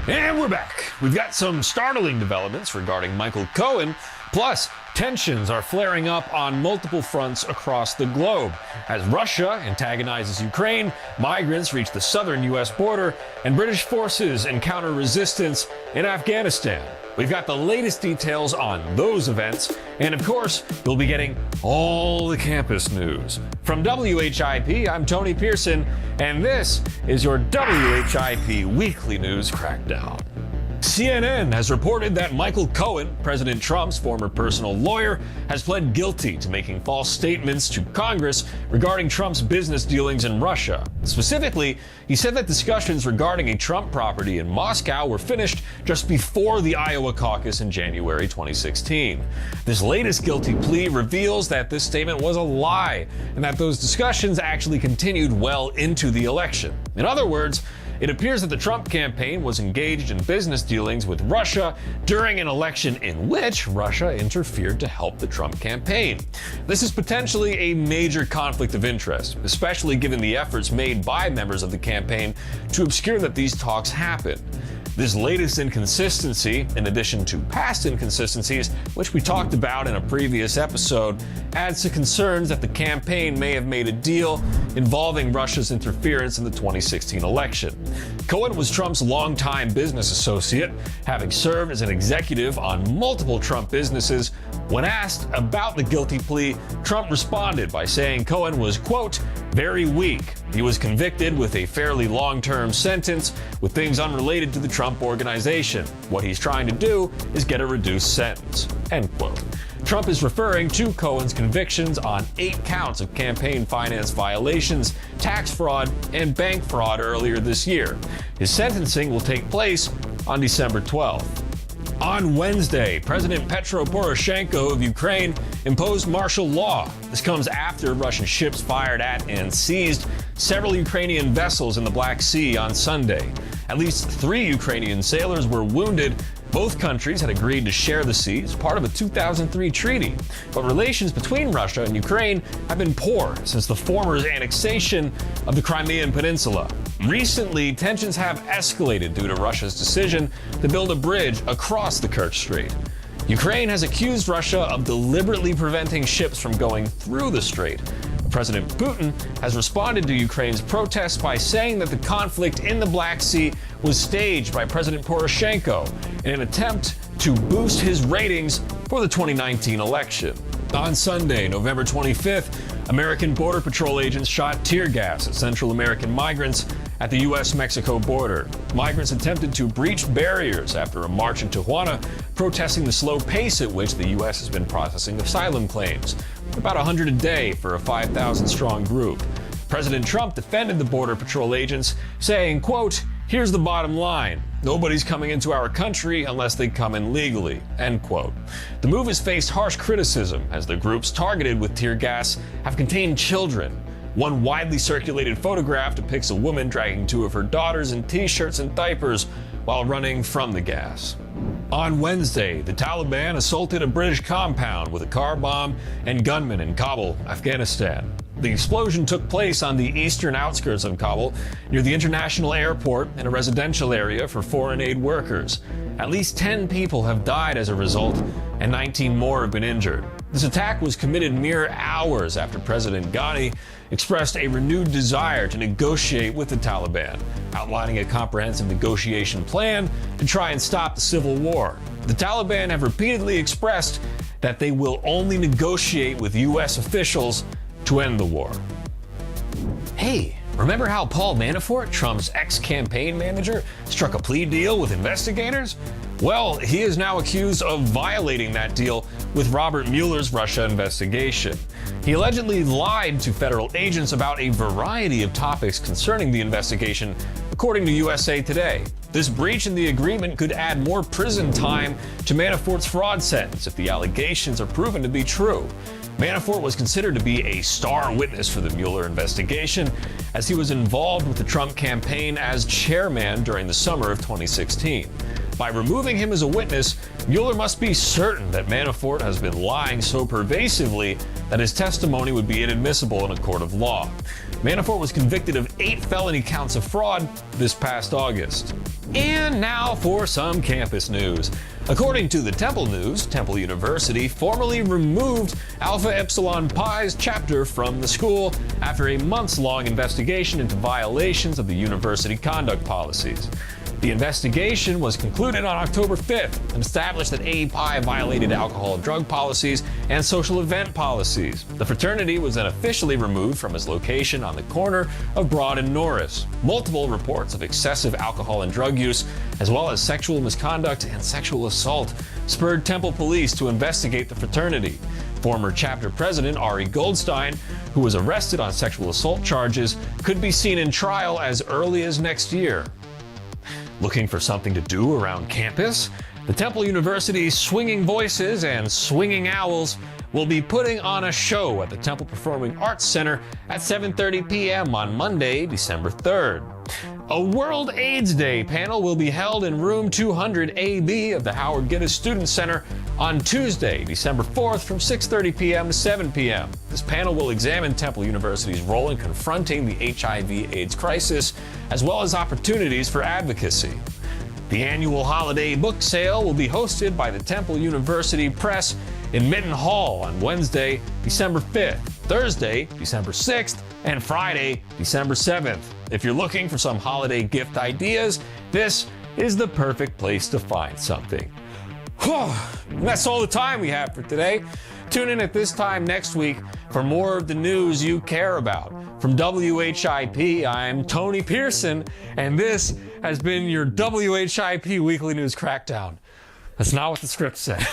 And we're back. We've got some startling developments regarding Michael Cohen, plus tensions are flaring up on multiple fronts across the globe. As Russia antagonizes Ukraine, migrants reach the southern U.S. border, and British forces encounter resistance in Afghanistan. We've got the latest details on those events, and of course, you'll be getting all the campus news. From WHIP, I'm Tony Pearson, and this is your WHIP Weekly News Crackdown. CNN has reported that Michael Cohen, President Trump's former personal lawyer, has pled guilty to making false statements to Congress regarding Trump's business dealings in Russia. Specifically, he said that discussions regarding a Trump property in Moscow were finished just before the Iowa caucus in January 2016. This latest guilty plea reveals that this statement was a lie and that those discussions actually continued well into the election. In other words, it appears that the Trump campaign was engaged in business dealings with Russia during an election in which Russia interfered to help the Trump campaign. This is potentially a major conflict of interest, especially given the efforts made by members of the campaign to obscure that these talks happened. This latest inconsistency, in addition to past inconsistencies, which we talked about in a previous episode, adds to concerns that the campaign may have made a deal involving Russia's interference in the 2016 election. Cohen was Trump's longtime business associate, having served as an executive on multiple Trump businesses. When asked about the guilty plea, Trump responded by saying Cohen was, quote, very weak. He was convicted with a fairly long-term sentence with things unrelated to the Trump organization. What he's trying to do is get a reduced sentence, end quote. Trump is referring to Cohen's convictions on 8 counts of campaign finance violations, tax fraud, and bank fraud earlier this year. His sentencing will take place on December 12th. On Wednesday, President Petro Poroshenko of Ukraine imposed martial law. This comes after Russian ships fired at and seized several Ukrainian vessels in the Black Sea on Sunday. At least 3 Ukrainian sailors were wounded. Both countries had agreed to share the sea as part of a 2003 treaty. But relations between Russia and Ukraine have been poor since the former's annexation of the Crimean Peninsula. Recently, tensions have escalated due to Russia's decision to build a bridge across the Kerch Strait. Ukraine has accused Russia of deliberately preventing ships from going through the strait. President Putin has responded to Ukraine's protests by saying that the conflict in the Black Sea was staged by President Poroshenko in an attempt to boost his ratings for the 2019 election. On Sunday, November 25th, American Border Patrol agents shot tear gas at Central American migrants at the U.S.-Mexico border. Migrants attempted to breach barriers after a march in Tijuana, protesting the slow pace at which the U.S. has been processing asylum claims, about 100 a day for a 5,000-strong group. President Trump defended the Border Patrol agents, saying, quote, here's the bottom line. Nobody's coming into our country unless they come in legally, end quote. The move has faced harsh criticism as the groups targeted with tear gas have contained children. One widely circulated photograph depicts a woman dragging 2 of her daughters in t-shirts and diapers while running from the gas. On Wednesday, the Taliban assaulted a British compound with a car bomb and gunmen in Kabul, Afghanistan. The explosion took place on the eastern outskirts of Kabul, near the international airport and a residential area for foreign aid workers. At least 10 people have died as a result, and 19 more have been injured. This attack was committed mere hours after President Ghani expressed a renewed desire to negotiate with the Taliban, outlining a comprehensive negotiation plan to try and stop the civil war. The Taliban have repeatedly expressed that they will only negotiate with U.S. officials to end the war. Hey, remember how Paul Manafort, Trump's ex-campaign manager, struck a plea deal with investigators? Well, he is now accused of violating that deal with Robert Mueller's Russia investigation. He allegedly lied to federal agents about a variety of topics concerning the investigation, according to USA Today. This breach in the agreement could add more prison time to Manafort's fraud sentence if the allegations are proven to be true. Manafort was considered to be a star witness for the Mueller investigation, as he was involved with the Trump campaign as chairman during the summer of 2016. By removing him as a witness, Mueller must be certain that Manafort has been lying so pervasively that his testimony would be inadmissible in a court of law. Manafort was convicted of 8 felony counts of fraud this past August. And now for some campus news. According to the Temple News, Temple University formally removed Alpha Epsilon Pi's chapter from the school after a months-long investigation into violations of the university conduct policies. The investigation was concluded on October 5th and established that A Pi violated alcohol and drug policies and social event policies. The fraternity was then officially removed from its location on the corner of Broad and Norris. Multiple reports of excessive alcohol and drug use, as well as sexual misconduct and sexual assault, spurred Temple police to investigate the fraternity. Former chapter president Ari Goldstein, who was arrested on sexual assault charges, could be seen in trial as early as next year. Looking for something to do around campus? The Temple University's Swinging Voices and Swinging Owls will be putting on a show at the Temple Performing Arts Center at 7:30 p.m. on Monday, December 3rd. A World AIDS Day panel will be held in room 200 AB of the Howard Giddes Student Center on Tuesday, December 4th from 6:30 p.m. to 7 p.m. This panel will examine Temple University's role in confronting the HIV/AIDS crisis, as well as opportunities for advocacy. The annual holiday book sale will be hosted by the Temple University Press in Mitten Hall on Wednesday, December 5th, Thursday, December 6th, and Friday, December 7th. If you're looking for some holiday gift ideas, this is the perfect place to find something. That's all the time we have for today. Tune in at this time next week for more of the news you care about. From WHIP, I'm Tony Pearson, and this has been your WHIP Weekly News Crackdown. That's not what the script said.